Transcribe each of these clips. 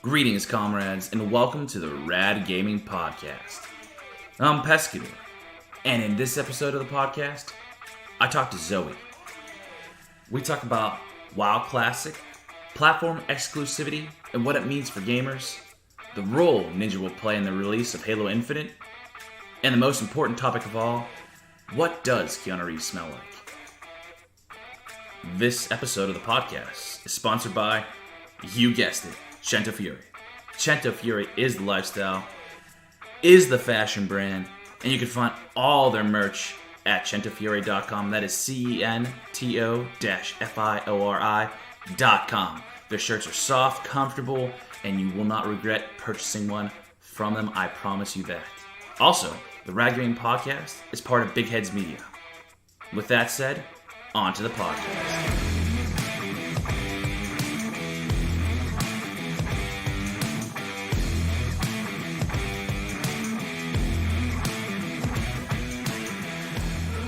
Greetings, comrades, and welcome to the Rad Gaming Podcast. I'm Pescador, and in this episode of the podcast, I talk to Zoe. We talk about WoW Classic, platform exclusivity, and what it means for gamers, the role Ninja will play in the release of Halo Infinite, and the most important topic of all, what does Keanu Reeves smell like? This episode of the podcast is sponsored by, you guessed it, Cento Fury. Cento Fury is the lifestyle, is the fashion brand, and you can find all their merch at centofury.com. That is CENTO-FIORI.com. Their shirts are soft, comfortable, and you will not regret purchasing one from them. I promise you that. Also, the Rad Gaming Podcast is part of Big Heads Media. With that said, on to the podcast.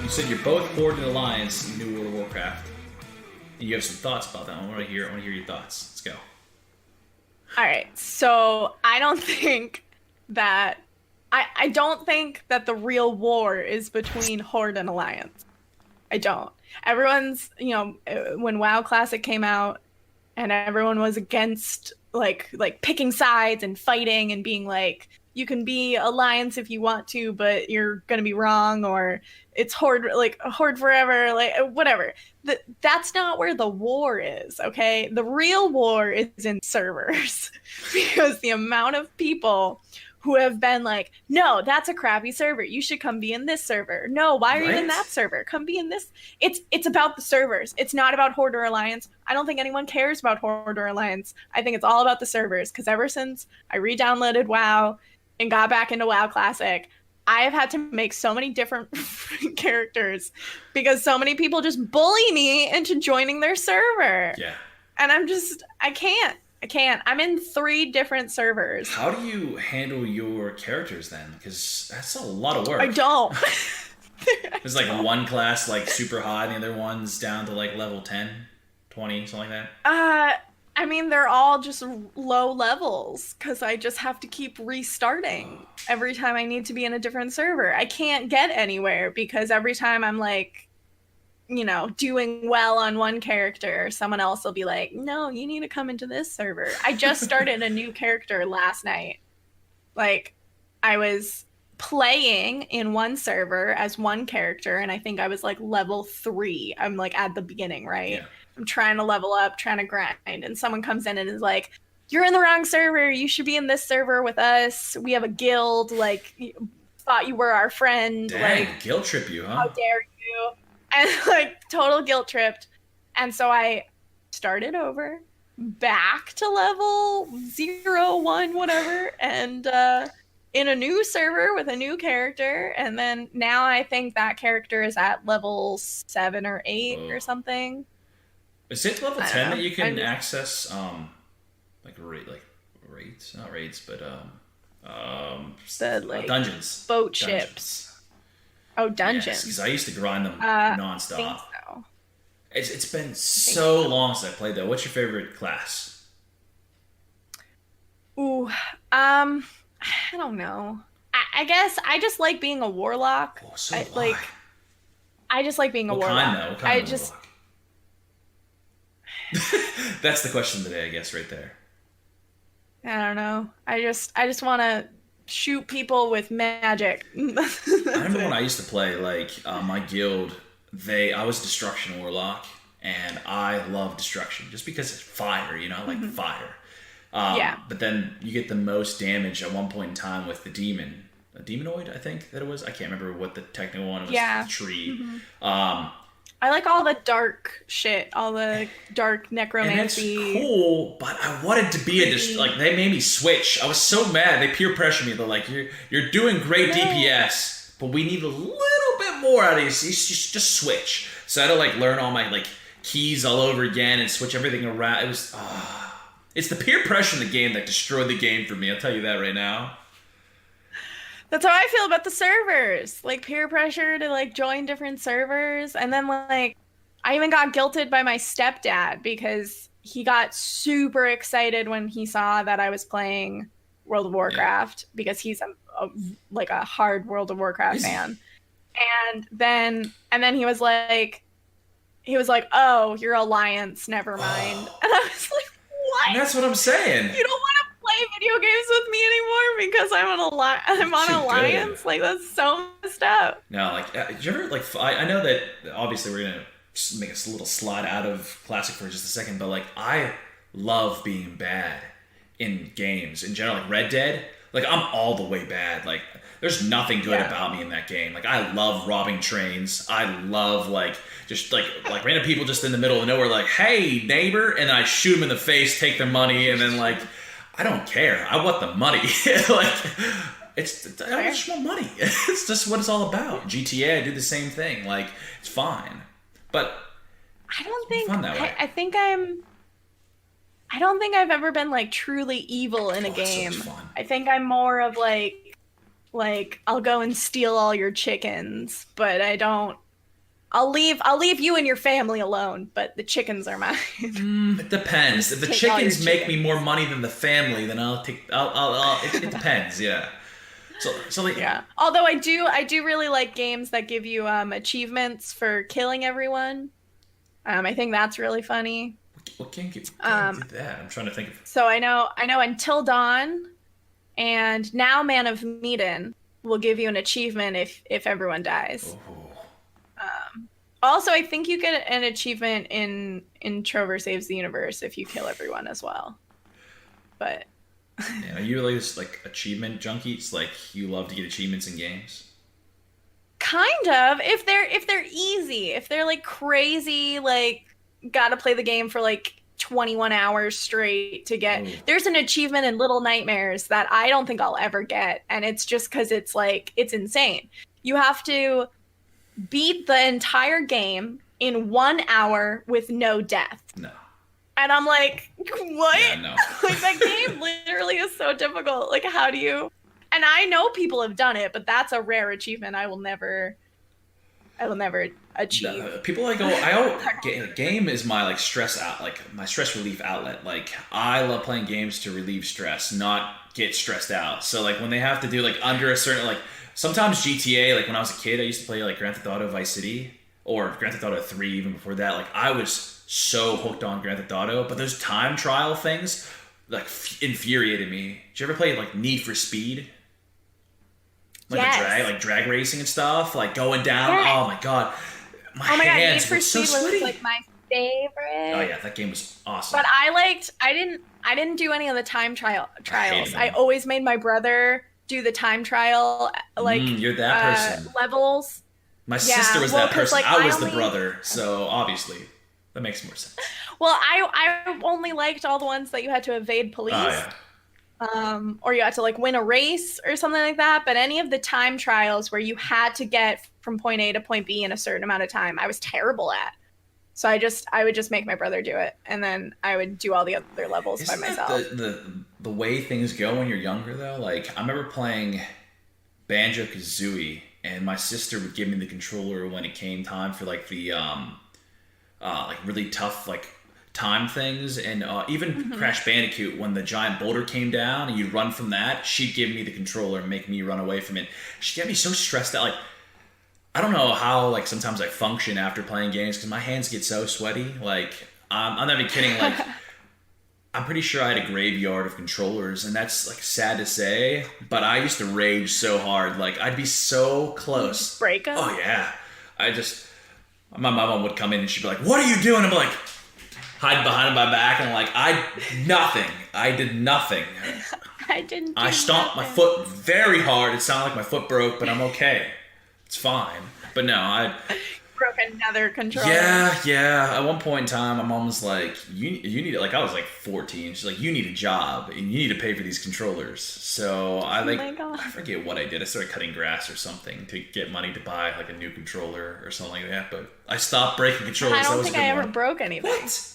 You said you're both Horde and Alliance in New World of Warcraft, and you have some thoughts about that. I want to hear your thoughts. Let's go. All right, so I don't think that the real war is between Horde and Alliance. I don't. Everyone's, when WoW Classic came out, and everyone was against like picking sides and fighting and being like, you can be Alliance if you want to, but you're gonna be wrong, or it's Horde, like Horde forever, like whatever. That's not where the war is, okay? The real war is in servers, because the amount of people who have been like, no, that's a crappy server, you should come be in this server. No, why are you in that server? Come be in this. It's about the servers. It's not about Horde or Alliance. I don't think anyone cares about Horde or Alliance. I think it's all about the servers, because ever since I re-downloaded WoW and got back into WoW Classic, I have had to make so many different characters because so many people just bully me into joining their server. Yeah. And I can't. I'm in 3 different servers. How do you handle your characters then? Because that's a lot of work. I don't. There's like one class like super high, and the other one's down to like level 10, 20, something like that. I mean, they're all just low levels because I just have to keep restarting every time I need to be in a different server. I can't get anywhere because every time I'm like, doing well on one character, someone else will be like, no, you need to come into this server. I just started a new character last night. Like, I was playing in one server as one character, and I think I was like level 3. I'm like at the beginning, right? Yeah. I'm trying to level up, trying to grind, and someone comes in and is like, you're in the wrong server. You should be in this server with us. We have a guild. Like, thought you were our friend. Dang, like, guilt trip you, huh? How dare you? And like total guilt tripped. And so I started over, back to level 0, 1, whatever, and in a new server with a new character. And then now I think that character is at level 7 or 8 or something. Is it level 10 that you can access raids? Not raids, but dungeons. Boat ships. Oh, dungeons. Because I used to grind them nonstop. I think so. It's been so long since I played that. What's your favorite class? Ooh, I don't know. I guess I just like being a warlock. Oh, so I just like being a warlock. What kind of warlock? That's the question of the day, I guess, right there. I don't know. I just want to shoot people with magic. I remember when I used to play, my guild, I was Destruction Warlock, and I love Destruction, just because it's fire, I like fire. Yeah. But then you get the most damage at one point in time with the demon. A demonoid, I think that it was. I can't remember what the technical one was. Yeah. The tree. Mm-hmm. I like all the dark shit, all the dark necromancy. And it's cool, but I wanted to be they made me switch. I was so mad. They peer pressured me. They're like, you're doing great DPS, but we need a little bit more out of you. So you just switch. So I had to learn all my keys all over again and switch everything around. It was it's the peer pressure in the game that destroyed the game for me. I'll tell you that right now. That's how I feel about the servers. Like, peer pressure to, like, join different servers. And then, like, I even got guilted by my stepdad because he got super excited when he saw that I was playing World of Warcraft because he's a hard World of Warcraft fan. And then he was like, "Oh, you're Alliance, never mind." And I was like, "What?" And that's what I'm saying. You don't want to play video games with me anymore because I'm on Alliance? Good. Like, that's so messed up. No, like, did you ever, like, I know that obviously we're gonna make a little slide out of Classic for just a second, but like, I love being bad in games in general. Like Red Dead, like, I'm all the way bad. Like, there's nothing good about me in that game. Like, I love robbing trains. I love, like, just like random people just in the middle of nowhere, like, "Hey, neighbor," and then I shoot them in the face, take their money, and then, like, I don't care. I want the money. Like, I just want money. It's just what it's all about. GTA, I do the same thing. Like, it's fine, but I don't think fun that way. I don't think I've ever been like truly evil in a game. So fun. I think I'm more of like I'll go and steal all your chickens, but I don't. I'll leave you and your family alone, but the chickens are mine. It depends. If the chickens make me more money than the family, then I'll take. It depends. Yeah. So like, yeah. Although I do really like games that give you achievements for killing everyone. I think that's really funny. What game did that? I'm trying to think of. So I know Until Dawn, and now Man of Medan will give you an achievement if everyone dies. Oh. Also, I think you get an achievement in Trover Saves the Universe if you kill everyone as well. But yeah, are you really just like achievement junkies? Like, you love to get achievements in games? Kind of. If they're easy, if they're like crazy, like gotta play the game for like 21 hours straight to get. There's an achievement in Little Nightmares that I don't think I'll ever get, and it's just because it's insane. You have to beat the entire game in 1 hour with no death. No. And I'm like, what? Yeah, no. Like, that game literally is so difficult. Like, how do you? And I know people have done it, but that's a rare achievement I will never achieve. People game is my like stress out, like my stress relief outlet. Like, I love playing games to relieve stress, not get stressed out. So like, when they have to do like under a certain, like, sometimes GTA, like when I was a kid, I used to play like Grand Theft Auto Vice City or Grand Theft Auto 3 even before that. Like, I was so hooked on Grand Theft Auto, but those time trial things like infuriated me. Did you ever play like Need for Speed? Like yes. drag racing and stuff, like going down. Yes. Oh my god, my hands were so sweaty. Was like my favorite. Oh yeah, that game was awesome. But I didn't do any of the time trials. I always made my brother do the time trial, like you're that person. Levels. My sister was that person. Like, I was the brother, so obviously that makes more sense. Well, I only liked all the ones that you had to evade police. Oh, yeah. Or you had to like win a race or something like that. But any of the time trials where you had to get from point A to point B in a certain amount of time, I was terrible at. So I would just make my brother do it, and then I would do all the other levels by myself. The way things go when you're younger, though, like I remember playing Banjo-Kazooie, and my sister would give me the controller when it came time for like the like really tough like time things, and even Crash Bandicoot, when the giant boulder came down and you run from that, she'd give me the controller and make me run away from it. She'd get me so stressed out. Like, I don't know how like sometimes I function after playing games because my hands get so sweaty. Like, I'm not even kidding. Like, I'm pretty sure I had a graveyard of controllers, and that's like sad to say, but I used to rage so hard. Like, I'd be so close. Break them? Oh yeah. My mom would come in and she'd be like, "What are you doing?" I'm like, hide behind my back, and I'm like, I did nothing. I stomped my foot very hard. It sounded like my foot broke, but I'm okay. It's fine. But no, I broke another controller. Yeah. At one point in time, my mom was like, you need, like, I was like 14. She's like, you need a job and you need to pay for these controllers. So I forget what I did. I started cutting grass or something to get money to buy like a new controller or something like that. But I stopped breaking controllers. I don't think I ever broke anything. What?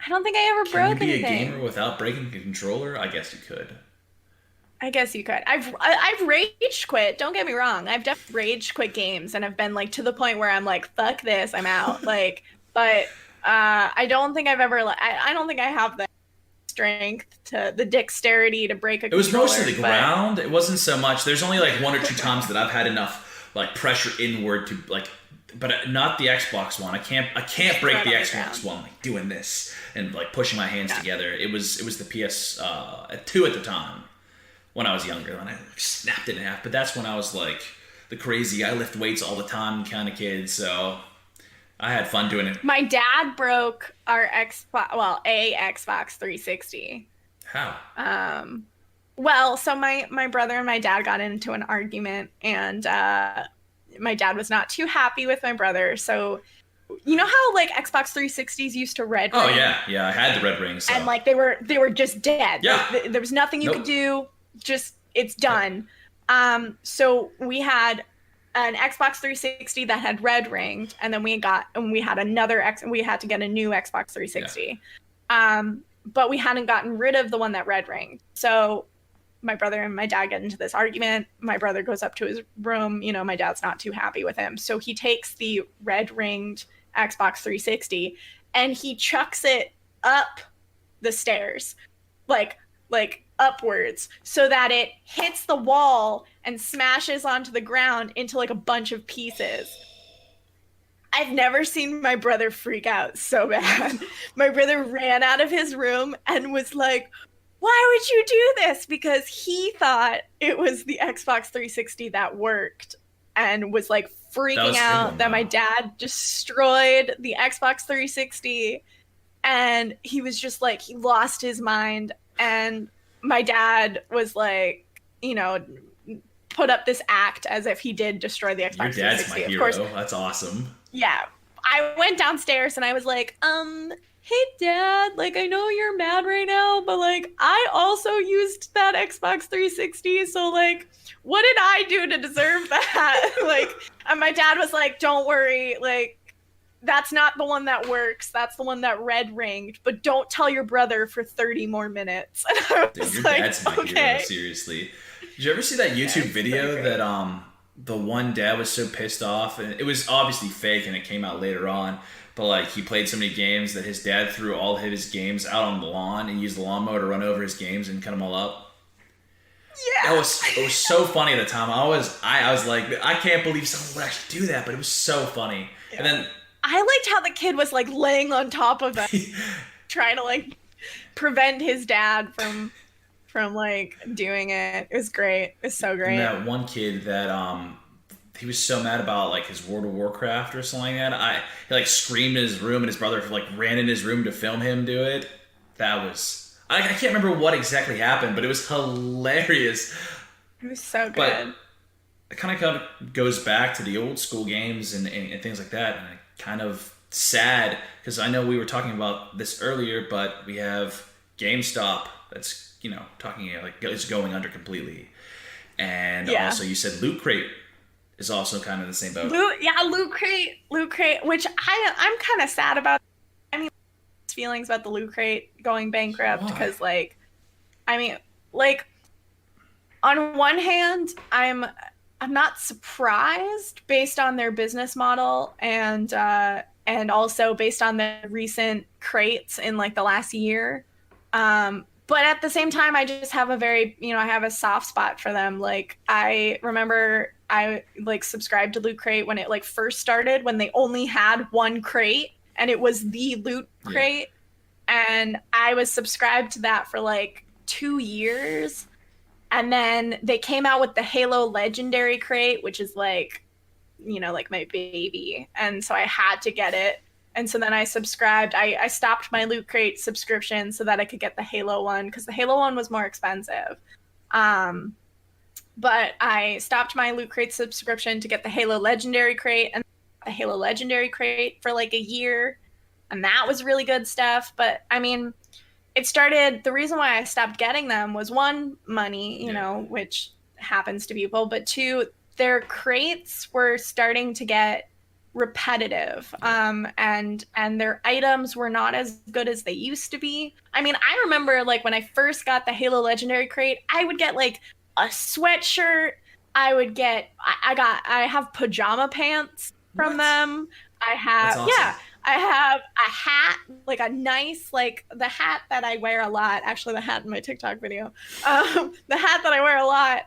I don't think I ever broke anything. Can you be a gamer without breaking a controller? I guess you could. I've rage quit. Don't get me wrong. I've definitely rage quit games, and I've been like to the point where I'm like, fuck this, I'm out. Like, but I don't think I've ever. I don't think I have the strength the dexterity to break a It was controller, mostly the ground. It wasn't so much. There's only like one or two times that I've had enough like pressure inward to like, but not the Xbox One. I can't break the Xbox One like doing this and like pushing my hands together. It was the PS2 at the time when I was younger, when I snapped it in half. But that's when I was like the crazy I lift weights all the time kind of kid. So I had fun doing it. My dad broke our Xbox 360. How? Well, so my brother and my dad got into an argument, and my dad was not too happy with my brother. So, you know how like Xbox 360s used to red ring? Oh yeah, I had the red rings. So. And like they were just dead. Yeah. Like, there was nothing you could do. Just it's done. So we had an Xbox 360 that had red ringed, and then we had another we had to get a new Xbox 360. Yeah. But we hadn't gotten rid of the one that red ringed. So my brother and my dad get into this argument. My brother goes up to his room. You know, my dad's not too happy with him. So he takes the red ringed Xbox 360 and he chucks it up the stairs, like upwards, so that it hits the wall and smashes onto the ground into like a bunch of pieces. I've never seen my brother freak out so bad. My brother ran out of his room and was like, why would you do this? Because he thought it was the Xbox 360 that worked and was like freaking out that my dad destroyed the Xbox 360. And he was just like, he lost his mind. And my dad was like, you know, put up this act as if he did destroy the Xbox 360. Your dad's my hero. Of course, that's awesome. Yeah. I went downstairs and I was like, hey dad, like I know you're mad right now, but like I also used that Xbox 360, so like what did I do to deserve that? Like, and my dad was like, don't worry, like that's not the one that works, that's the one that red ringed, but don't tell your brother for 30 more minutes. And I was Dude, your like, dad's my hero, seriously. Did you ever see that YouTube video that the one dad was so pissed off, and it was obviously fake and it came out later on, but like he played so many games that his dad threw all of his games out on the lawn and used the lawnmower to run over his games and cut them all up? Yeah. It was so funny at the time. I was like, I can't believe someone would actually do that, but it was so funny. Yeah. And then I liked how the kid was like laying on top of it, trying to like prevent his dad from like doing it. It was great. It was so great. And that one kid that he was so mad about like his World of Warcraft or something like that. He like screamed in his room and his brother like ran in his room to film him do it. That was I can't remember what exactly happened, but it was hilarious. It was so good. But it kind of goes back to the old school games and things like that, and kind of sad because I know we were talking about this earlier, but we have GameStop that's talking like it's going under completely, and also you said Loot Crate is also kind of the same boat. Loot Crate, which I'm kind of sad about. I mean, feelings about the Loot Crate going bankrupt because, like, I mean, like, on one hand, I'm not surprised based on their business model and also based on the recent crates in like the last year. But at the same time, I just have I have a soft spot for them. Like, I remember I like subscribed to Loot Crate when it like first started, when they only had one crate and it was the Loot Crate. Yeah. And I was subscribed to that for like 2 years. And then they came out with the Halo Legendary Crate, which is like, like my baby. And so I had to get it. And so then I subscribed. I stopped my Loot Crate subscription so that I could get the Halo one because the Halo one was more expensive. But I stopped my Loot Crate subscription to get the Halo Legendary Crate and the Halo Legendary Crate for like a year. And that was really good stuff. But I mean, the reason why I stopped getting them was one, money, which happens to people. But two, their crates were starting to get repetitive, and their items were not as good as they used to be. I mean, I remember like when I first got the Halo Legendary Crate, I would get like a sweatshirt. I have pajama pants from them. I have, awesome. I have a hat, like a nice, like the hat that I wear a lot. Actually, the hat in my TikTok video. The hat that I wear a lot.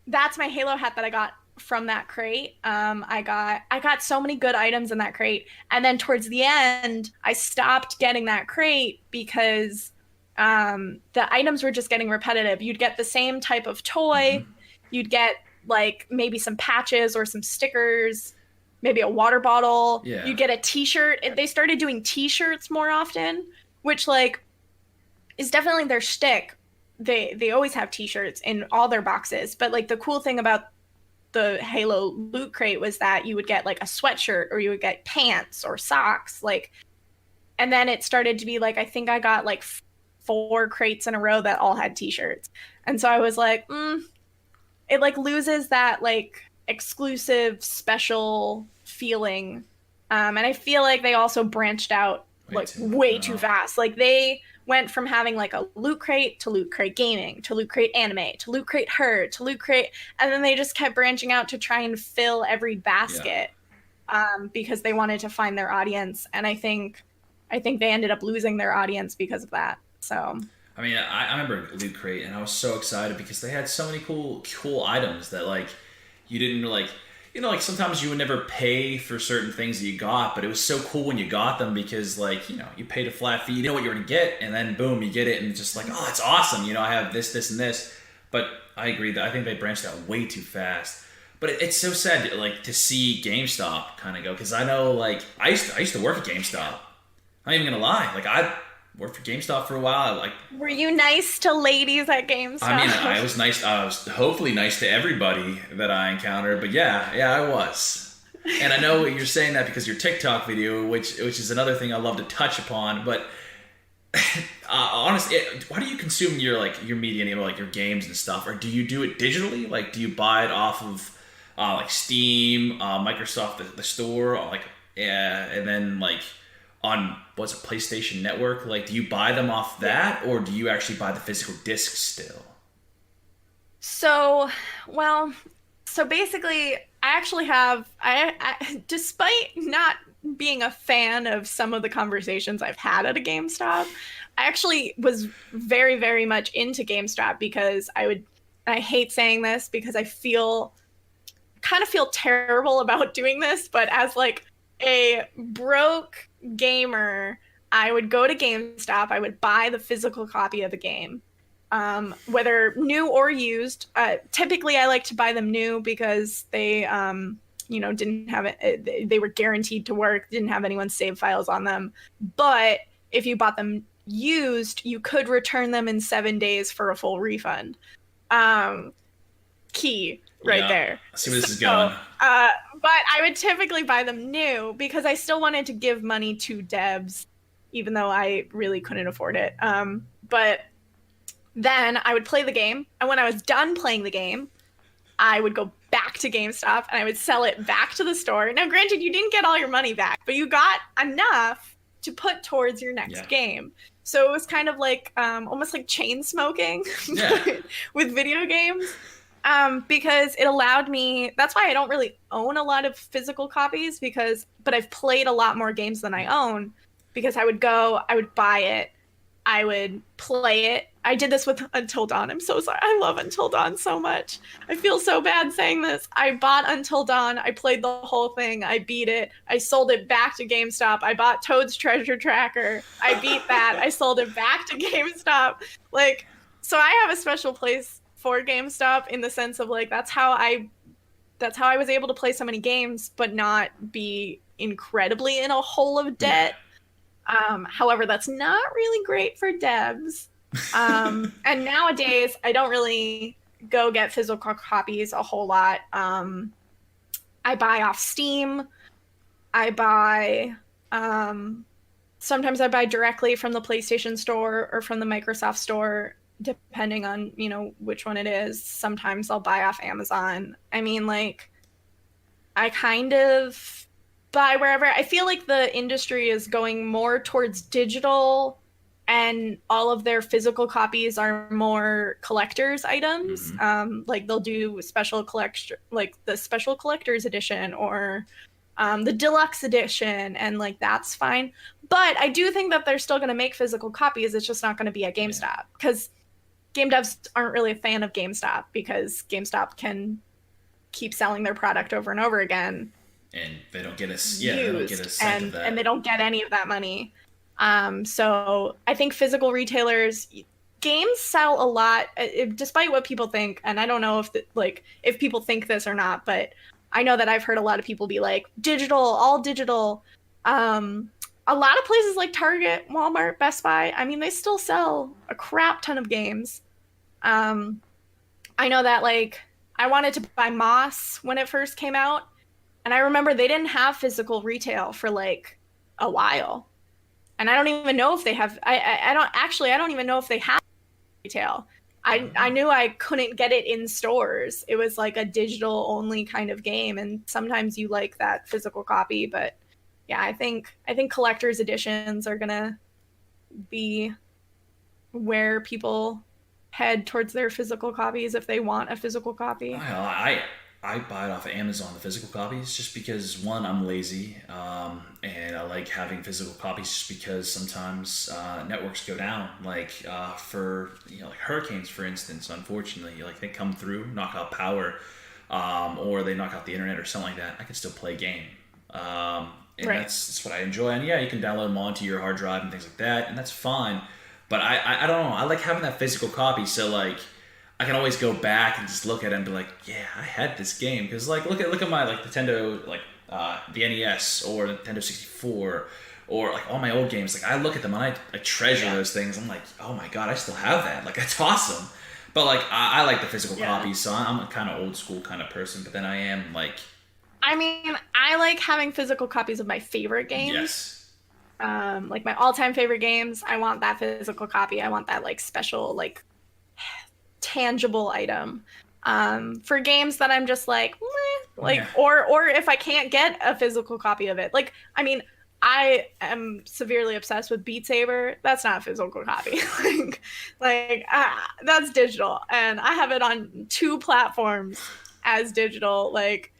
That's my Halo hat that I got from that crate. I got so many good items in that crate, and then towards the end, I stopped getting that crate because the items were just getting repetitive. You'd get the same type of toy, you'd get like maybe some patches or some stickers, maybe a water bottle. Yeah. You'd get a t-shirt. They started doing t-shirts more often, which like is definitely their shtick. They always have t-shirts in all their boxes, but like the cool thing about the Halo loot crate was that you would get like a sweatshirt or you would get pants or socks, like, and then it started to be like, I think I got like 4 crates in a row that all had t-shirts. And so I was like, it like loses that like exclusive special feeling. And I feel like they also branched out way too fast. Like they went from having like a loot crate to loot crate gaming to loot crate anime to loot crate Horde to loot crate, and then they just kept branching out to try and fill every basket because they wanted to find their audience. And I think they ended up losing their audience because of that. So I mean, I remember Loot Crate, and I was so excited because they had so many cool items that, like, you didn't, like, you know, like, sometimes you would never pay for certain things that you got, but it was so cool when you got them because, like, you know, you paid a flat fee, you know what you're going to get, and then, boom, you get it, and it's just like, oh, it's awesome, you know, I have this, and this. But I agree that I think they branched out way too fast. But it's so sad, like, to see GameStop kind of go, because I know, like, I used to work at GameStop. I'm not even going to lie. Like, I worked for GameStop for a while. Like, were you nice to ladies at GameStop? I mean, I was nice. I was hopefully nice to everybody that I encountered. But yeah, I was. And I know you're saying that because your TikTok video, which is another thing I love to touch upon. But honestly, why do you consume your media, you know, like your games and stuff, or do you do it digitally? Like, do you buy it off of like Steam, Microsoft, the store, like, and then like on what's a PlayStation Network? Like, do you buy them off that, or do you actually buy the physical discs still? So basically, I actually have, I despite not being a fan of some of the conversations I've had at a GameStop, I actually was very, very much into GameStop because I hate saying this because I kind of feel terrible about doing this, but as like a broke gamer, I would go to GameStop, I would buy the physical copy of the game, whether new or used. Typically I like to buy them new because they didn't have it, they were guaranteed to work, didn't have anyone's save files on them. But if you bought them used, you could return them in 7 days for a full refund. Key right there. I see where this is going. But I would typically buy them new because I still wanted to give money to devs, even though I really couldn't afford it. But then I would play the game, and when I was done playing the game, I would go back to GameStop and I would sell it back to the store. Now, granted, you didn't get all your money back, but you got enough to put towards your next game. So it was kind of like almost like chain smoking with video games. Because it allowed me, that's why I don't really own a lot of physical copies but I've played a lot more games than I own, because I would buy it, I would play it. I did this with Until Dawn. I'm so sorry. I love Until Dawn so much. I feel so bad saying this. I bought Until Dawn. I played the whole thing. I beat it. I sold it back to GameStop. I bought Toad's Treasure Tracker. I beat that. I sold it back to GameStop. Like, so I have a special place for GameStop in the sense of like that's how I was able to play so many games but not be incredibly in a hole of debt. However, that's not really great for devs. And nowadays I don't really go get physical copies a whole lot. I buy off Steam. I buy sometimes I buy directly from the PlayStation Store or from the Microsoft Store, depending on, you know, which one it is. Sometimes I'll buy off Amazon. I mean, like, I kind of buy wherever. I feel like the industry is going more towards digital, and all of their physical copies are more collector's items. Like they'll do special collection, like the special collector's edition, or the deluxe edition, and like that's fine. But I do think that they're still going to make physical copies. It's just not going to be at GameStop because game devs aren't really a fan of GameStop because GameStop can keep selling their product over and over again. And they don't get they don't get a cent of that. And they don't get any of that money. So I think physical retailers, games sell a lot, despite what people think. And I don't know if people think this or not, but I know that I've heard a lot of people be like, digital, all digital. A lot of places like Target, Walmart, Best Buy, I mean, they still sell a crap ton of games. I know that like I wanted to buy Moss when it first came out. And I remember they didn't have physical retail for like a while. And I don't even know if they have, I don't even know if they have retail. I knew I couldn't get it in stores. It was like a digital only kind of game. And sometimes you like that physical copy, but yeah, I think collector's editions are gonna be where people head towards their physical copies if they want a physical copy. I buy it off of Amazon, the physical copies, just because, one, I'm lazy, and I like having physical copies just because sometimes networks go down, like for like hurricanes, for instance. Unfortunately, like they come through, knock out power, or they knock out the internet or something like that. I can still play a game, and that's what I enjoy. And yeah, you can download them onto your hard drive and things like that, and that's fine. But I don't know. I like having that physical copy, so like I can always go back and just look at it and be like, yeah, I had this game. Because like look at my like Nintendo, like the NES or Nintendo 64 or like all my old games. Like I look at them and I treasure those things. I'm like, oh my god, I still have that. Like that's awesome. But like I like the physical copies, so I'm a kind of old school kind of person. But then I am like, I mean, I like having physical copies of my favorite games. Yes. Like my all-time favorite games, I want that physical copy. I want that like special like tangible item. For games that I'm just like, or if I can't get a physical copy of it, like I mean, I am severely obsessed with Beat Saber. That's not a physical copy. That's digital, and I have it on 2 platforms as digital. Like,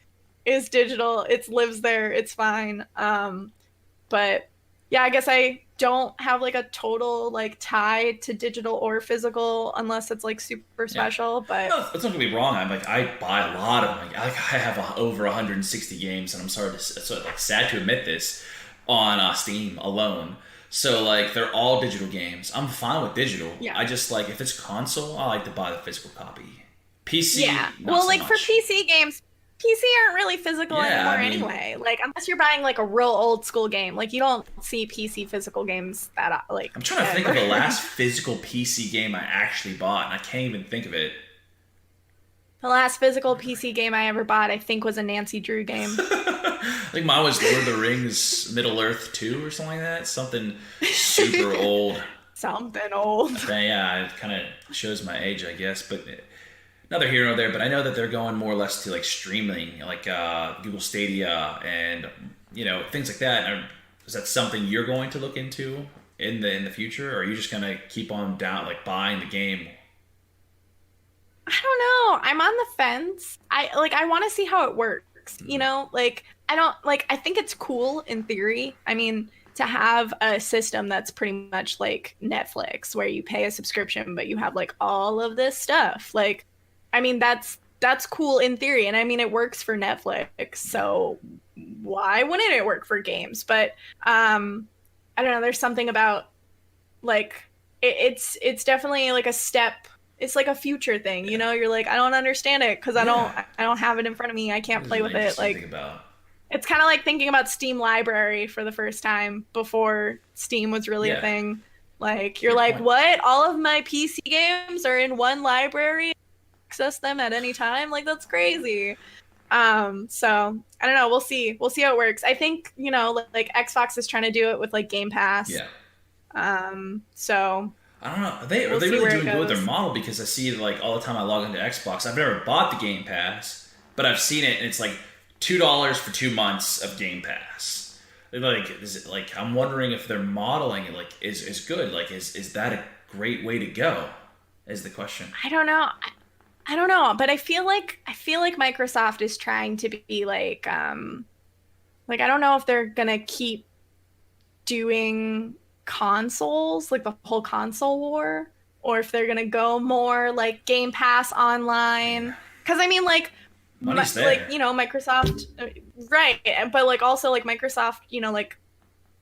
it's digital. It lives there. It's fine. But yeah, I guess I don't have like a total like tie to digital or physical unless it's like super special. But no, it's not gonna be wrong. I buy a lot of them. I have over 160 games, and I'm sad to admit this, on Steam alone. So like they're all digital games. I'm fine with digital. I just like if it's console, I like to buy the physical copy. PC, not so much. For PC games, PC aren't really physical anymore anyway. Like, unless you're buying like a real old school game, like you don't see PC physical games that like. I'm trying to think of the last physical PC game I actually bought, and I can't even think of it. The last physical PC game I ever bought, I think, was a Nancy Drew game. I think mine was Lord of the Rings Middle Earth 2 or something like that. Something super old. Something old. Yeah, it kind of shows my age, I guess, but. Another hero there, but I know that they're going more or less to like streaming, like Google Stadia and things like that. Is that something you're going to look into in the future, or are you just gonna keep on buying the game? I don't know. I'm on the fence. I want to see how it works. I think it's cool in theory. I mean, to have a system that's pretty much like Netflix, where you pay a subscription, but you have like all of this stuff, like. I mean, that's cool in theory. And I mean, it works for Netflix. So why wouldn't it work for games? But I don't know. There's something about like it's definitely like a step. It's like a future thing. You're like, I don't understand it because I don't have it in front of me. I can't play with it. Like it's kind of like thinking about Steam Library for the first time before Steam was really a thing. Like you're like, what? All of my PC games are in one library? Access them at any time, like that's crazy. So I don't know, we'll see how it works. I think like Xbox is trying to do it with like Game Pass. So I don't know, are they really doing good with their model? Because I see like all the time I log into Xbox. I've never bought the Game Pass, but I've seen it, and it's like $2 for 2 months of Game Pass. Like, is it like, I'm wondering if they're modeling it like is good. Like, is that a great way to go? Is the question. I don't know, but I feel like Microsoft is trying to be like Like, I don't know if they're gonna keep doing consoles, like the whole console war, or if they're gonna go more like Game Pass online. Because I mean, like, Money's there. like, you know, Microsoft, right? But like also like Microsoft, you know, like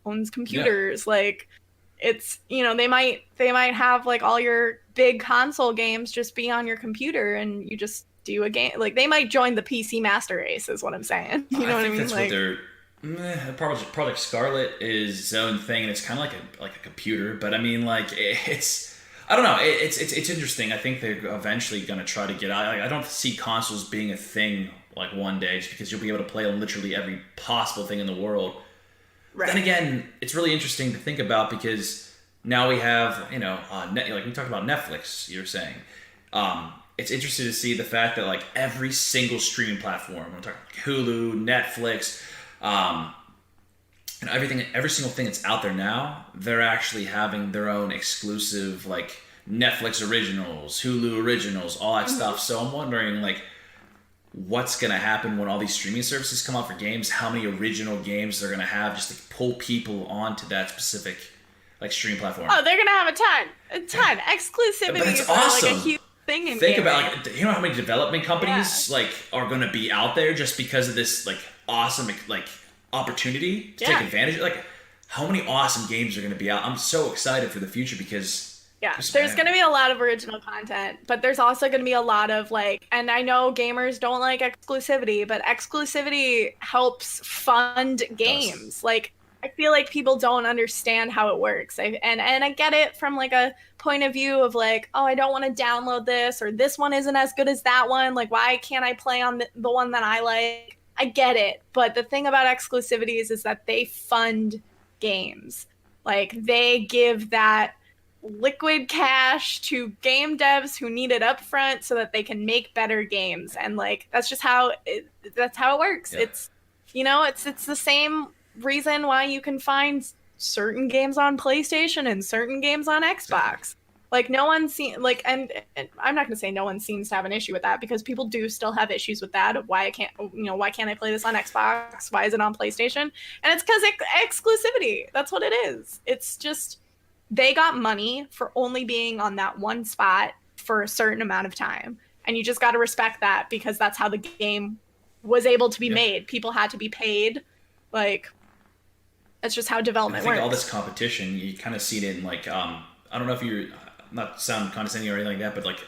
owns computers. Like, it's, you know, they might have like all your big console games just be on your computer, and you just do a game. Like, they might join the PC master race, is what I'm saying. You know what I mean? That's like, what they're. Project Scarlet is its own thing, and it's kind of like a computer. But I mean, like, it's, I don't know. It's interesting. I think they're eventually going to try to get out. I don't see consoles being a thing like one day, just because you'll be able to play on literally every possible thing in the world. Right. Then again, it's really interesting to think about, because now we have, you know, like we talked about Netflix. You're saying. It's interesting to see the fact that like every single streaming platform, we're talking like Hulu, Netflix, and every single thing that's out there now, they're actually having their own exclusive, like Netflix originals, Hulu originals, all that stuff. So I'm wondering, like, what's going to happen when all these streaming services come out for games, how many original games they're going to have just to pull people onto that specific, like, streaming platform. Oh, they're going to have a ton. Exclusivity is awesome. Like a huge thing in Think about, like, you know how many development companies like are going to be out there just because of this, like, awesome, like, opportunity to take advantage of, like, how many awesome games are going to be out. I'm so excited for the future, because there's going to be a lot of original content, but there's also going to be a lot of, like, and I know gamers don't like exclusivity, but exclusivity helps fund games. Like, I feel like people don't understand how it works. And I get it from like a point of view of like, oh, I don't want to download this, or this one isn't as good as that one. Like, why can't I play on the one that I like? I get it. But the thing about exclusivities is that they fund games. Like, they give that liquid cash to game devs who need it up front so that they can make better games. And like, that's just how it works. Yeah. It's, you know, it's the same reason why you can find certain games on PlayStation and certain games on Xbox. Like, no one seems like, and I'm not gonna say no one seems to have an issue with that, because people do still have issues with that, of why can't I play this on Xbox? Why is it on PlayStation? And it's because exclusivity. That's what it is. It's just, they got money for only being on that one spot for a certain amount of time, and you just got to respect that, because that's how the game was able to be made. People had to be paid. Like, that's just how development works. I think all this competition, you kind of see it in, like, I don't know if you're not sound condescending or anything like that, but like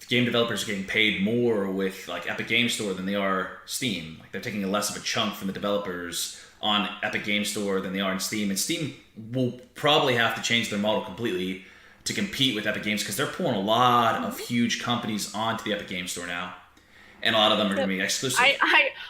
game developers are getting paid more with like Epic Game Store than they are Steam. Like, they're taking less of a chunk from the developers on Epic Game Store than they are in Steam, and Steam will probably have to change their model completely to compete with Epic Games, because they're pulling a lot of huge companies onto the Epic Game Store now, and a lot of them are going to be exclusive.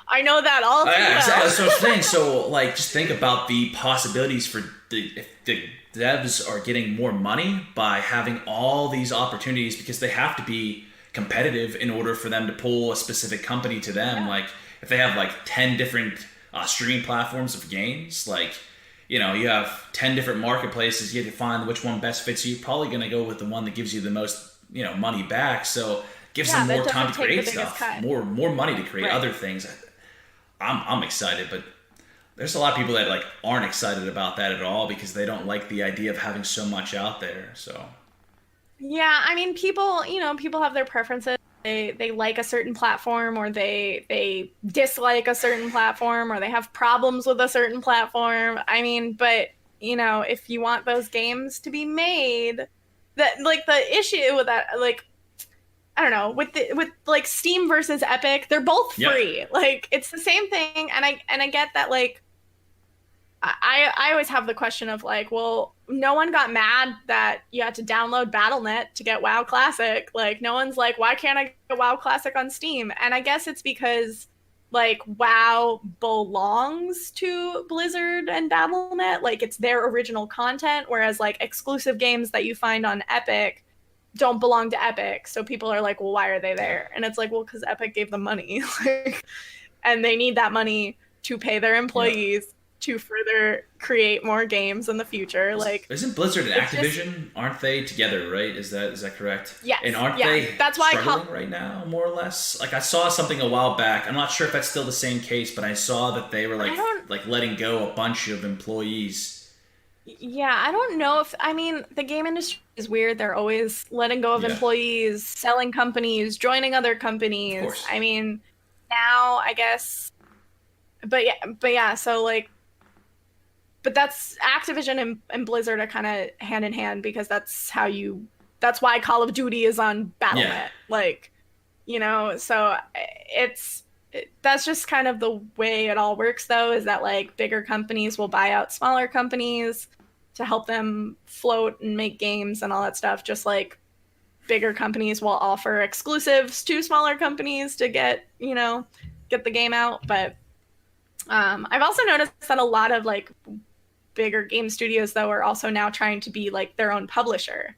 I know that all. Yeah, exactly. That's what I'm saying. So, like, just think about the possibilities for if the devs are getting more money by having all these opportunities, because they have to be competitive in order for them to pull a specific company to them. Yeah. Like, if they have like 10 different streaming platforms of games, like, you know, you have 10 different marketplaces, you have to find which one best fits you. You're probably going to go with the one that gives you the most, you know, money back. So gives them more time to create stuff, more money to create other things. I'm excited, but there's a lot of people that like aren't excited about that at all, because they don't like the idea of having so much out there. So yeah, I mean, people have their preferences. They like a certain platform, or they dislike a certain platform, or they have problems with a certain platform. I mean, but, you know, if you want those games to be made, that, like, the issue with that, like, I don't know, with like Steam versus Epic, they're both free. Yeah. Like, it's the same thing, and I get that, like, I always have the question of like, well, no one got mad that you had to download Battle.net to get WoW Classic. Like, no one's like, why can't I get WoW Classic on Steam? And I guess it's because, like, WoW belongs to Blizzard and Battle.net. Like, it's their original content, whereas like exclusive games that you find on Epic don't belong to Epic. So people are like, well, why are they there? And it's like, well, because Epic gave them money. And they need that money to pay their employees, to further create more games in the future. Like, isn't Blizzard and Activision, aren't they together, right? Is that correct? Yes. And aren't they that's why struggling right now, more or less? Like, I saw something a while back. I'm not sure if that's still the same case, but I saw that they were like letting go a bunch of employees. Yeah, I don't know if, I mean, the game industry is weird. They're always letting go of employees, selling companies, joining other companies. Of course. I mean, now I guess, but yeah, so like, but that's Activision and Blizzard are kind of hand in hand, because that's why Call of Duty is on Battle.net. Yeah. Like, you know, so that's just kind of the way it all works, though, is that like bigger companies will buy out smaller companies to help them float and make games and all that stuff. Just like bigger companies will offer exclusives to smaller companies to get the game out. But I've also noticed that a lot of like bigger game studios, though, are also now trying to be like their own publisher.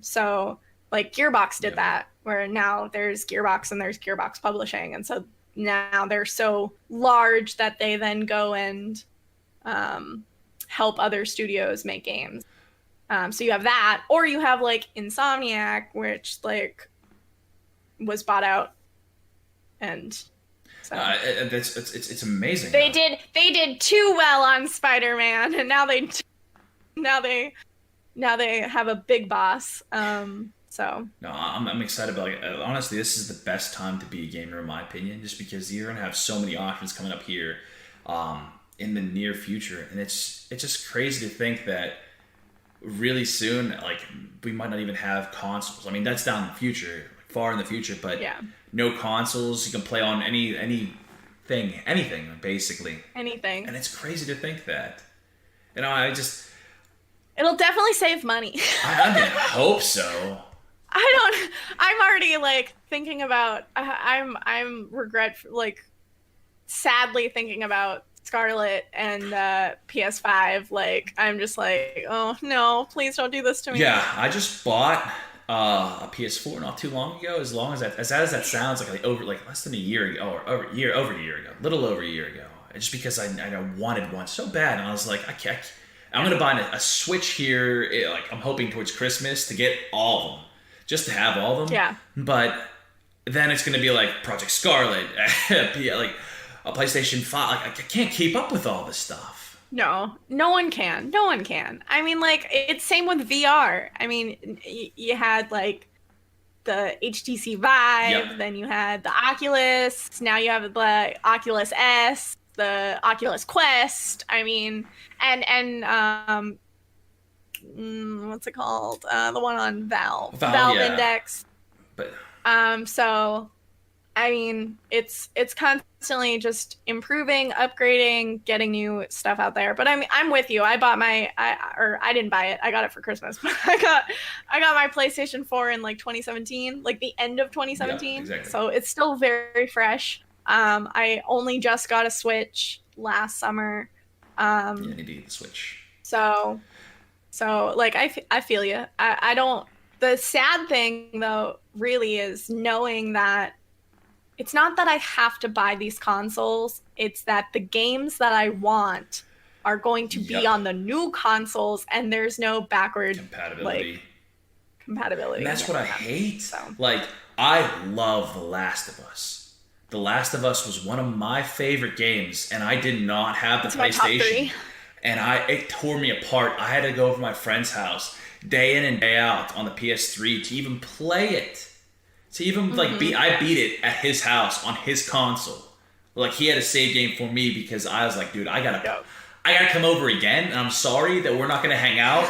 So like Gearbox did that, where now there's Gearbox and there's Gearbox Publishing. And so now they're so large that they then go and help other studios make games. So you have that, or you have like Insomniac, which like was bought out, and so it's amazing. They did too well on Spider-Man, and now they have a big boss. So no, I'm excited about it. Honestly, this is the best time to be a gamer, in my opinion, just because you're gonna have so many options coming up here in the near future, and it's just crazy to think that really soon, like, we might not even have consoles. I mean, that's down in the future, far in the future, but no consoles. You can play on anything, basically. Anything. And it's crazy to think that. It'll definitely save money. I hope so. I'm already like thinking about, sadly thinking about Scarlet and PS5. Like, I'm just like, oh no, please don't do this to me. Yeah, I just bought a PS4 not too long ago. As sad as that sounds, like less than a year ago, or over a year ago, little over a year ago. Just because I wanted one so bad, and I was like, I'm gonna buy a Switch here. I'm hoping towards Christmas to get all of them, just to have all of them. Yeah. But then it's gonna be like Project Scarlet, like a PlayStation 5. Like, I can't keep up with all this stuff. No one can. I mean, like, it's same with VR. I mean, you had like the HTC Vive, then you had the Oculus, now you have the Oculus S, the Oculus Quest. I mean, and what's it called? The one on Valve Index. But so I mean, it's constantly just improving, upgrading, getting new stuff out there. But I mean, I'm with you. I didn't buy it. I got it for Christmas. But I got my PlayStation 4 in like 2017, like the end of 2017. Yeah, exactly. So it's still very fresh. I only just got a Switch last summer. You need to get the Switch. So like, I feel you. I don't. The sad thing though really is knowing that it's not that I have to buy these consoles. It's that the games that I want are going to be on the new consoles, and there's no backward compatibility. And that's what I hate. So. Like, I love The Last of Us. The Last of Us was one of my favorite games, and I did not have the PlayStation. And it tore me apart. I had to go over to my friend's house day in and day out on the PS3 to even play it. To even I beat it at his house on his console. Like, he had a save game for me because I was like, dude, I gotta come over again, and I'm sorry that we're not gonna hang out.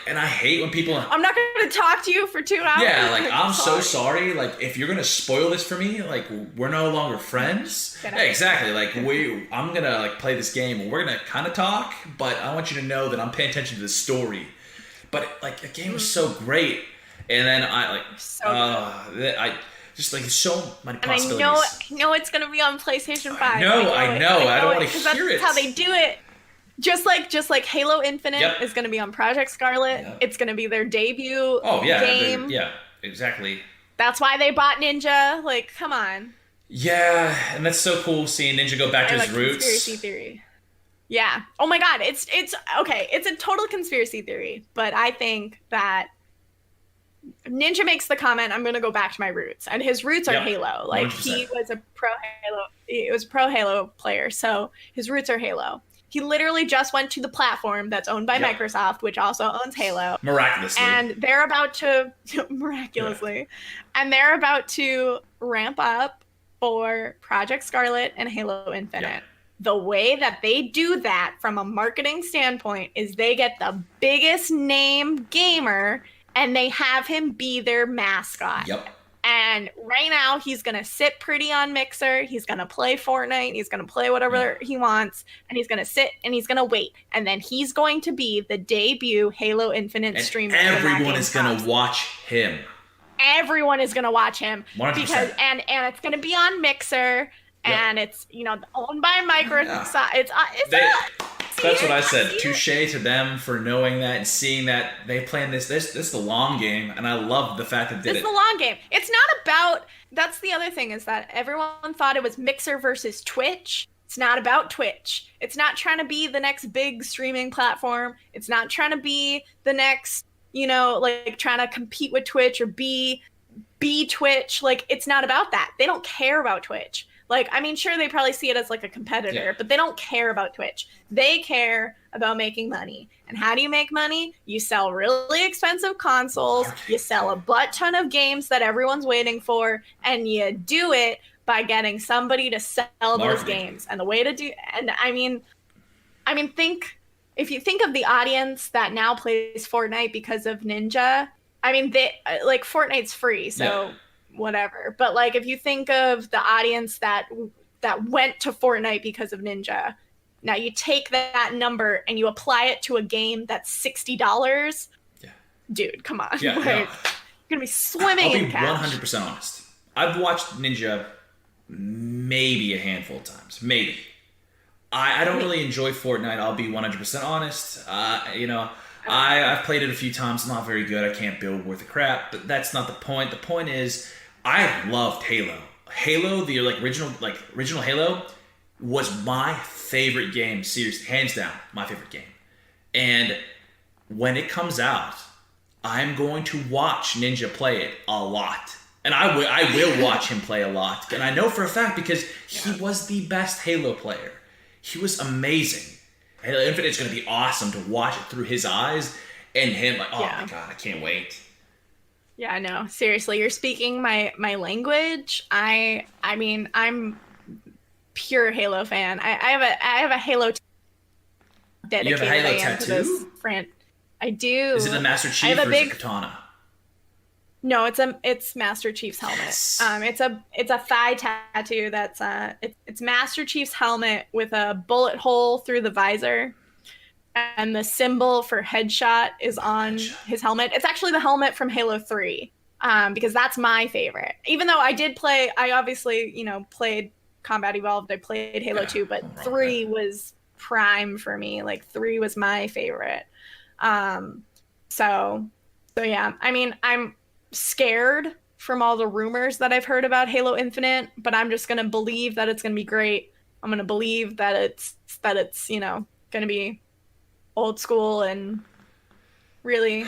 And I hate when people. I'm not gonna talk to you for 2 hours. Yeah, like, I'm so sorry. Like, if you're gonna spoil this for me, like, we're no longer friends. Yeah, exactly. Like, I'm gonna like play this game, and we're gonna kind of talk, but I want you to know that I'm paying attention to the story. But like, the game was so great. And then I just like so many possibilities. And I know it's gonna be on PlayStation 5. I know. I don't want to hear it. That's how they do it. Just like Halo Infinite is gonna be on Project Scarlet. Yep. It's gonna be their debut game. Yeah, exactly. That's why they bought Ninja. Like, come on. Yeah, and that's so cool seeing Ninja go back to his roots. Conspiracy theory. Yeah. Oh my God. It's okay. It's a total conspiracy theory, but I think that Ninja makes the comment, "I'm going to go back to my roots," and his roots are Halo. Like 100%. he was a pro Halo. He was a pro Halo player, so his roots are Halo. He literally just went to the platform that's owned by Microsoft, which also owns Halo. Miraculously. And they're about to and they're about to ramp up for Project Scarlet and Halo Infinite. Yeah. The way that they do that from a marketing standpoint is they get the biggest name gamer and they have him be their mascot. Yep. And right now he's going to sit pretty on Mixer. He's going to play Fortnite. He's going to play whatever he wants. And he's going to sit and he's going to wait. And then he's going to be the debut Halo Infinite And streamer. everyone is going to watch him. Everyone is going to watch him. 100%. Because and it's going to be on Mixer. And it's, owned by Microsoft. Yeah. That's what I said. Touche to them for knowing that and seeing that they plan this. This is the long game, and I love the fact that It's the long game. It's not about. That's the other thing is that everyone thought it was Mixer versus Twitch. It's not about Twitch. It's not trying to be the next big streaming platform. It's not trying to be the next, trying to compete with Twitch or be Twitch. Like, it's not about that. They don't care about Twitch. Like, I mean, sure, they probably see it as like a competitor, but they don't care about Twitch. They care about making money. And how do you make money? You sell really expensive consoles, you sell a butt ton of games that everyone's waiting for, and you do it by getting somebody to sell those games. And the way to do, and I mean, if you think of the audience that now plays Fortnite because of Ninja, I mean, Fortnite's free, so whatever. But like, if you think of the audience that went to Fortnite because of Ninja, now you take that number and you apply it to a game that's $60. Yeah. Dude, come on. Yeah, you're gonna be swimming in cash. I'll be 100% honest. I've watched Ninja maybe a handful of times. Maybe. I don't really enjoy Fortnite. I'll be 100% honest. I've played it a few times. I'm not very good. I can't build worth a crap. But that's not the point. The point is, I loved Halo. Halo, the original Halo, was my favorite game. Seriously, hands down, my favorite game. And when it comes out, I'm going to watch Ninja play it a lot. And I will watch him play a lot. And I know for a fact because he was the best Halo player. He was amazing. Halo Infinite is going to be awesome to watch it through his eyes and him. Like, oh my God, I can't wait. Yeah, no, seriously, you're speaking my language. I mean, I'm pure Halo fan. I have a Halo dedicated. You have a Halo tattoo? I do. Is it a Master Chief or is it a katana? No, it's Master Chief's helmet. Yes. It's a thigh tattoo that's it's Master Chief's helmet with a bullet hole through the visor. And the symbol for headshot is on his helmet. It's actually the helmet from Halo 3, because that's my favorite. Even though I obviously, played Combat Evolved. I played Halo 2, but 3 was prime for me. Like, 3 was my favorite. So yeah. I mean, I'm scared from all the rumors that I've heard about Halo Infinite, but I'm just gonna believe that it's gonna be great. I'm gonna believe that it's gonna be old school and really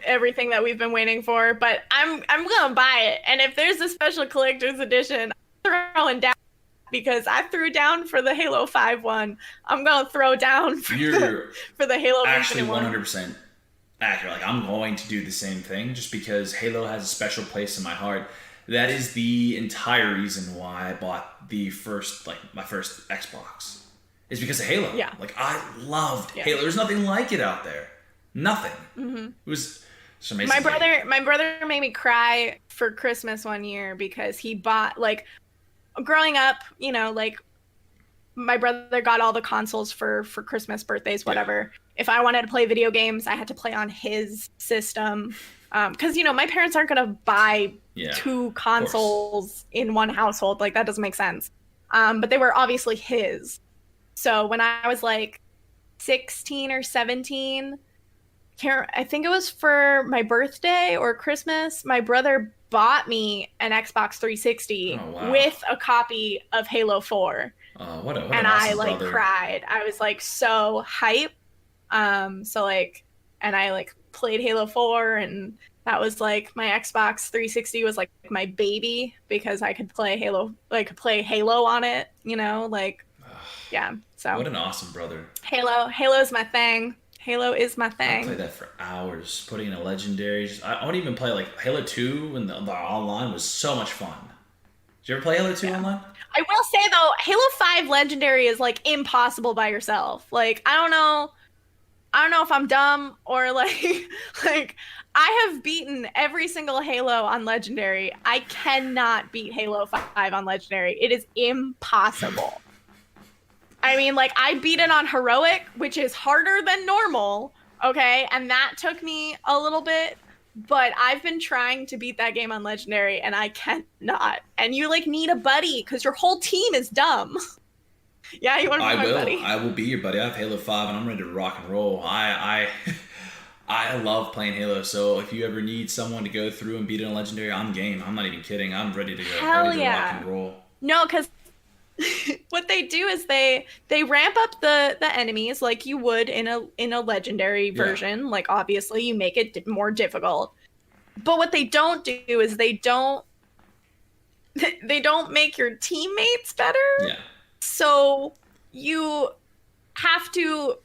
everything that we've been waiting for. But I'm gonna buy it, and if there's a special collector's edition, I'm throwing down, because I threw down for the Halo 5 one. I'm gonna throw down for the Halo actually Infinite one. 100% accurate. Like, I'm going to do the same thing just because Halo has a special place in my heart. That is the entire reason why I bought my first Xbox. Is because of Halo. Yeah. Like, I loved Halo. There's nothing like it out there. Nothing. Mm-hmm. It was amazing. My brother made me cry for Christmas one year because he bought, like, growing up, my brother got all the consoles for Christmas, birthdays, whatever. Yeah. If I wanted to play video games, I had to play on his system. Because, my parents aren't going to buy two consoles in one household. Like, that doesn't make sense. But they were obviously his. So when I was like 16 or 17, I think it was for my birthday or Christmas. My brother bought me an Xbox 360 Oh, wow. with a copy of Halo 4. What an And awesome I like brother. cried. I was like so hype. So like, and I like played Halo 4, and that was like my Xbox 360 was like my baby because I could play Halo on it, like yeah. So What an awesome brother. Halo's my thing. Halo is my I thing. played that for hours, putting in a legendary. I would even play like Halo 2 when the online was so much fun. Did you ever play Halo 2 online? I will say though, Halo 5 Legendary is like impossible by yourself. Like I don't know if I'm dumb or like like I have beaten every single Halo on Legendary. I cannot beat Halo 5 on Legendary. It is impossible. I mean, like, I beat it on Heroic, which is harder than normal, okay? And that took me a little bit, but I've been trying to beat that game on Legendary, and I cannot. And you, like, need a buddy, because your whole team is dumb. Yeah, you want to be my buddy? I will be your buddy. I have Halo 5, and I'm ready to rock and roll. I love playing Halo, so if you ever need someone to go through and beat it on Legendary, I'm game. I'm not even kidding. I'm ready to go. Hell ready to yeah. rock and roll. No, because what they do is they ramp up the enemies like you would in a legendary version. Yeah. Like obviously you make it more difficult. But what they don't do is they don't make your teammates better. Yeah. So you have to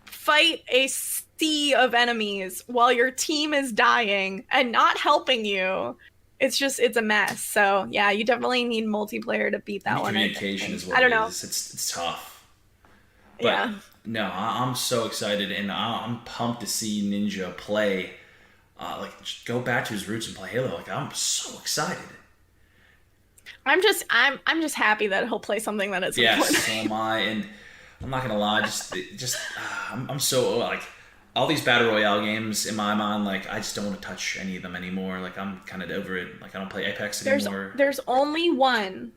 fight a sea of enemies while your team is dying and not helping you. It's a mess. So yeah, you definitely need multiplayer to beat that one. Communication is what I don't know. It's tough. But yeah. No, I'm so excited, and I'm pumped to see Ninja play. Just go back to his roots and play Halo. Like I'm so excited. I'm just happy that he'll play something that is important. Yes, so am I, and I'm not gonna lie. I'm so like. All these battle royale games in my mind, like I just don't want to touch any of them anymore. Like I'm kind of over it. Like I don't play Apex anymore. There's only one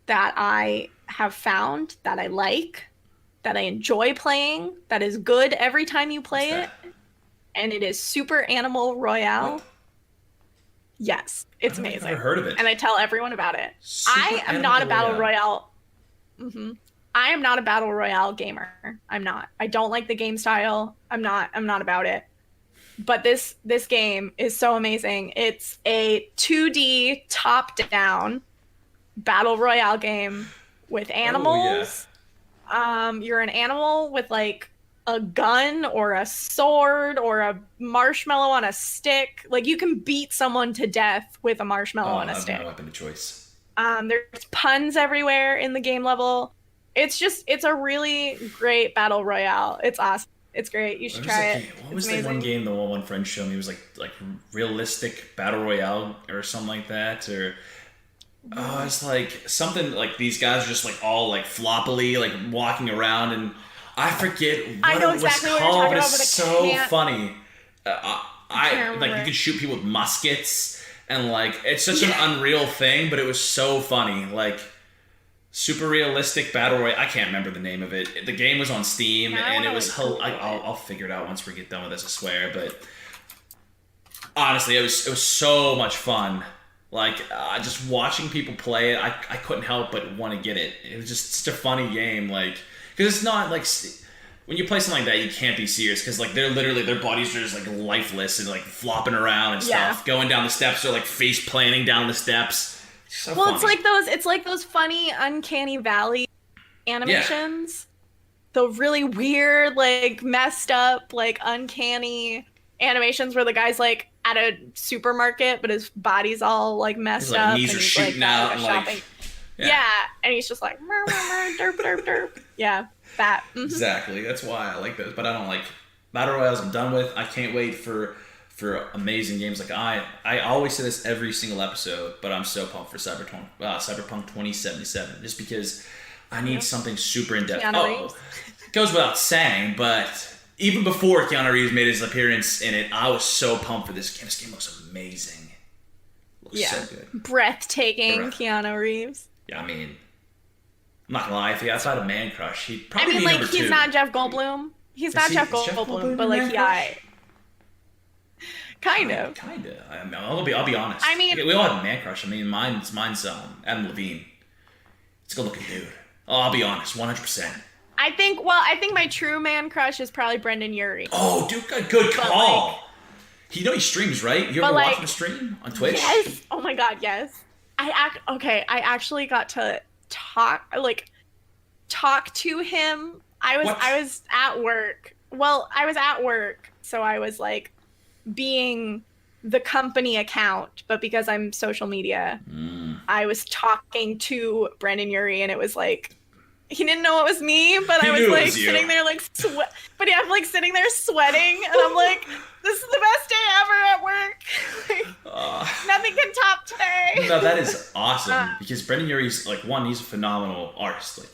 that I have found that I like, that I enjoy playing, that is good every time you play it, and it is Super Animal Royale. What? Yes, it's amazing. I've never heard of it. And I tell everyone about it. I am not a battle royale. Mm-hmm. I am not a battle royale gamer. I'm not. I don't like the game style. I'm not about it. But this game is so amazing. It's a 2D top-down battle royale game with animals. Oh, yeah. You're an animal with like a gun or a sword or a marshmallow on a stick. Like you can beat someone to death with a marshmallow on a stick. I have no weapon of choice. There's puns everywhere in the game level. It's a really great battle royale. It's awesome. It's great. You should try it. What was the one game the one friend showed me? It was like realistic battle royale or something like that, or it's like something like these guys are just like all like floppily like walking around, and I forget what it was called, but it's so funny. I like you can shoot people with muskets, and like it's such an unreal thing, but it was so funny. Like super realistic battle royale. I can't remember the name of it. The game was on Steam, and it was. I'll figure it out once we get done with this. I swear, but honestly, it was so much fun. Like just watching people play it, I couldn't help but want to get it. It was just such a funny game, like because it's not like when you play something like that, you can't be serious because like they're literally their bodies are just like lifeless and like flopping around and stuff, going down the steps or like face planting down the steps. So well, funny. it's like those funny Uncanny Valley animations. Yeah. The really weird, like messed up, like uncanny animations where the guy's like at a supermarket, but his body's all like messed up. Knees are shooting out and like and he's just like derp derp derp. Yeah, that. Mm-hmm. Exactly. That's why I like those, but I don't like battle royales. I'm done with. I can't wait for amazing games. Like I always say this every single episode, but I'm so pumped for Cyberpunk 2077 just because I need something super in depth. It goes without saying, but even before Keanu Reeves made his appearance in it, I was so pumped for this game. This game looks amazing. Looks so good. Breathtaking Keanu Reeves. Yeah, I mean, I'm not gonna lie, if he outside a man crush, he'd probably be number two. He's not Jeff Goldblum. He's not Jeff Goldblum, but like kind of. I mean, I'll be honest. I mean, we all have a man crush. I mean, mine's Adam Levine. It's a good looking dude. Oh, I'll be honest, 100%. I think my true man crush is probably Brendan Urie. Oh, dude, good call. He streams, right? You ever watch him stream on Twitch? Yes. Oh my God, yes. I actually got to talk to him. I was at work. Well, I was at work, so I was like being the company account, but because I'm social media, I was talking to Brendan Urie, and it was like he didn't know it was me, but I was like sitting there like I'm like sitting there sweating, and I'm like, this is the best day ever at work. Nothing can top today. No, that is awesome because Brendan Urie's like he's a phenomenal artist, like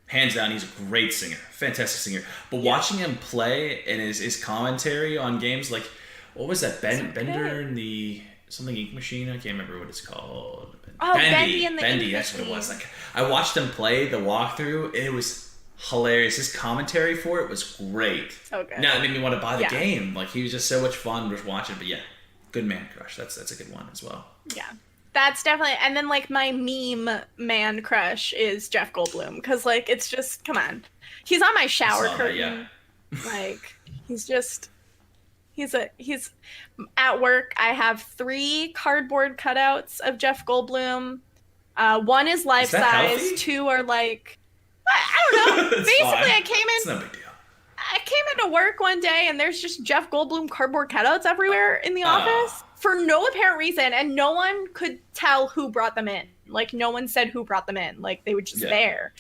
hands down, he's a great singer, fantastic singer. But watching him play and his commentary on games, like what was that Bender in the something Ink Machine? I can't remember what it's called. Oh, Bendy and the Bendy, that's what it was. Like I watched him play the walkthrough, and it was hilarious. His commentary for it was great. So good. Now it made me want to buy the game. Like he was just so much fun just watching. But yeah, good man crush. That's a good one as well. Yeah. That's definitely, and then like my meme man crush is Jeff Goldblum, because like it's just, come on, he's on my shower curtain. Like he's at work. I have 3 cardboard cutouts of Jeff Goldblum. One is life size. 2 are like, I don't know. Basically, it's no big deal. I came into work one day and there's just Jeff Goldblum cardboard cutouts everywhere in the office for no apparent reason, and no one could tell who brought them in. Like no one said who brought them in. Like they were just there.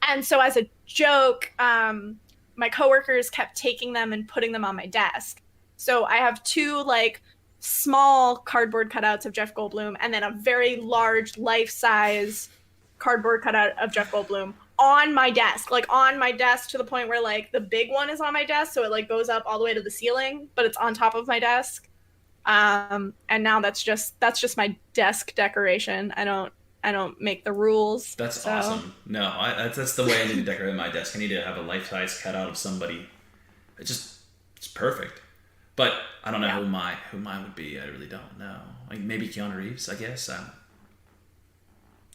And so as a joke, my coworkers kept taking them and putting them on my desk. So I have 2 like small cardboard cutouts of Jeff Goldblum and then a very large life-size cardboard cutout of Jeff Goldblum on my desk to the point where like the big one is on my desk, so it like goes up all the way to the ceiling, but it's on top of my desk. And now that's just my desk decoration. I don't make the rules. That's awesome. No, that's the way I need to decorate my desk. I need to have a life-size cutout of somebody. It's perfect. But I don't know who mine would be. I really don't know. Like maybe Keanu Reeves, I guess.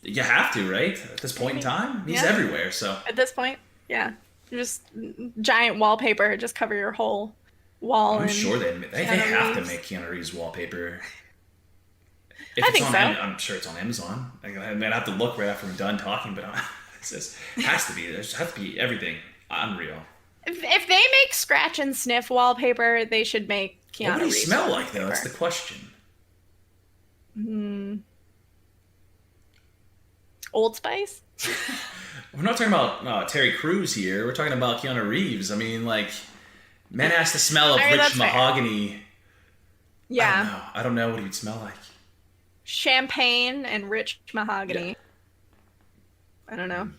You have to, right? At this point in time, he's everywhere. So at this point, just giant wallpaper, just cover your whole wall. I'm sure they have to make Keanu Reeves wallpaper. I think so. I'm sure it's on Amazon. I mean, I have to look right after we're done talking, but it has to be. There has to be everything. Unreal. If they make scratch and sniff wallpaper, they should make Keanu Reeves. What would he smell like, though? That's the question. Old Spice? We're not talking about Terry Crews here. We're talking about Keanu Reeves. I mean, like, man has to smell of rich mahogany. Fair. Yeah. I don't know what he'd smell like. Champagne and rich mahogany. Yeah. I don't know.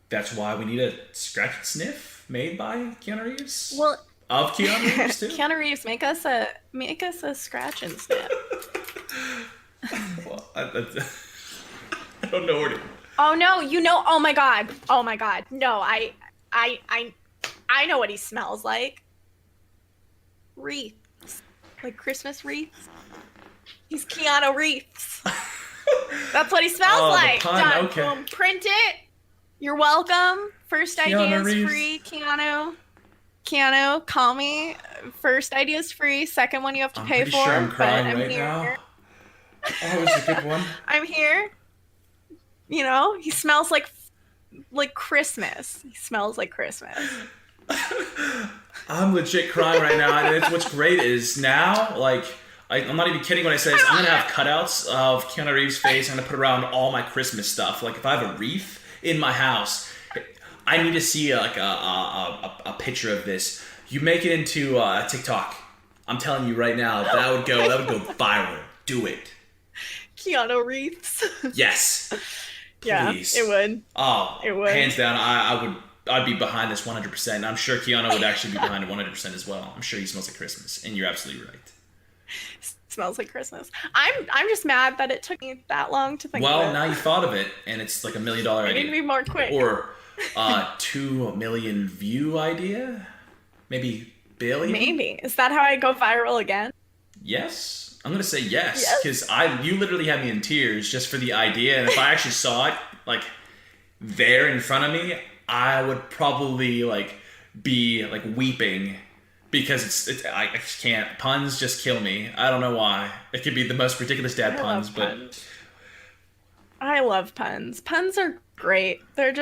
That's why we need a scratch and sniff made by Keanu Reeves. Well, of Keanu Reeves too. Keanu Reeves, make us a scratch and sniff. Well, I don't know where to. Oh no! Oh my god! No, I know what he smells like. Wreaths, like Christmas wreaths. He's Keanu Reeves. That's what he smells like. Done. Okay. Boom. Print it. You're welcome. First idea is free, Keanu. Keanu, call me. First idea is free. Second one you have to pay for. Sure I'm crying right now. Oh, it's a good one. I'm here. You know, he smells like Christmas. He smells like Christmas. I'm legit crying right now. And what's great is now, like, I'm not even kidding when I say this. I'm going to have cutouts of Keanu Reeves' face. I'm going to put around all my Christmas stuff. Like, if I have a wreath in my house, I need to see a picture of this. You make it into TikTok. I'm telling you right now, that would go viral. Do it. Keanu Reeves. Yes. Please. Yeah, it would. Oh, it would. Hands down, I'd be behind this 100%. I'm sure Keanu would actually be behind it 100% as well. I'm sure he smells like Christmas, and you're absolutely right. Smells like Christmas. I'm just mad that it took me that long to think of it. Well, now you thought of it, and it's like $1 million idea. I need to be more quick. Or 2 million view idea? Maybe billion? Maybe. Is that how I go viral again? Yes. I'm going to say yes. Because you literally had me in tears just for the idea. And if I actually saw it, like, there in front of me, I would probably, like, be, like, weeping. Because I just can't. Puns just kill me. I don't know why. It could be the most ridiculous dad puns, but... I love puns. Puns are great. They're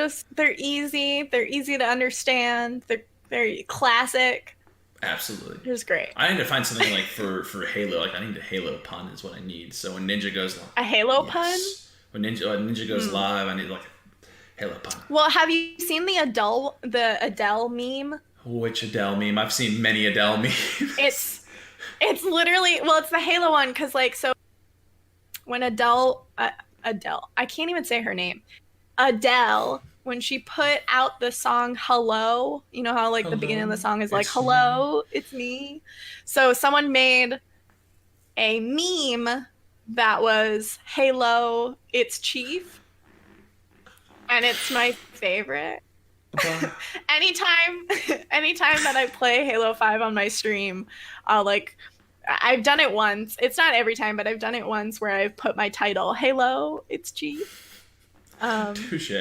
easy. They're easy to understand. They're classic. Absolutely. It was great. I need to find something like for Halo. Like I need a Halo pun is what I need. So when Ninja goes live, a Halo pun. When Ninja goes live, I need like a Halo pun. Well, have you seen the Adele meme? Which Adele meme? I've seen many Adele memes. It's literally it's the Halo one because like so when Adele I can't even say her name. Adele, when she put out the song Hello, you know how like the beginning of the song is like hello, it's me. So someone made a meme that was Halo, it's Chief. And it's my favorite. Anytime that I play Halo 5 on my stream, I've done it once. It's not every time, but I've done it once where I've put my title, Halo, it's Chief. Touche.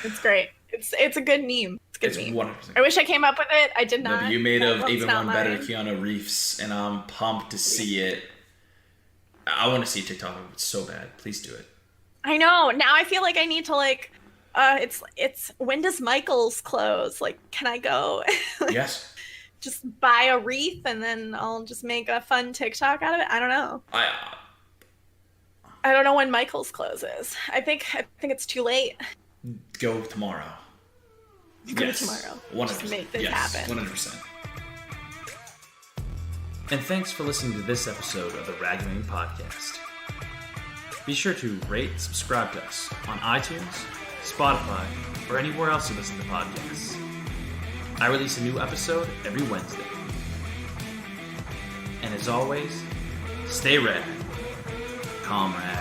It's great. It's a good meme. It's a good meme. 100%. I wish I came up with it. I did not. No, you made even one mine. better, Keanu Reeves, and I'm pumped to see it. I want to see TikTok of it so bad. Please do it. I know. Now I feel like I need to it's when does Michael's close? Like, can I go? Yes. Just buy a wreath and then I'll just make a fun TikTok out of it. I don't know. I don't know when Michael's closes. I think it's too late. Go tomorrow. Go tomorrow. 100%. Just make this happen. 100%. And thanks for listening to this episode of the Rad Gaming Podcast. Be sure to rate and subscribe to us on iTunes, Spotify, or anywhere else you listen to podcasts. I release a new episode every Wednesday. And as always, stay rad, comrade.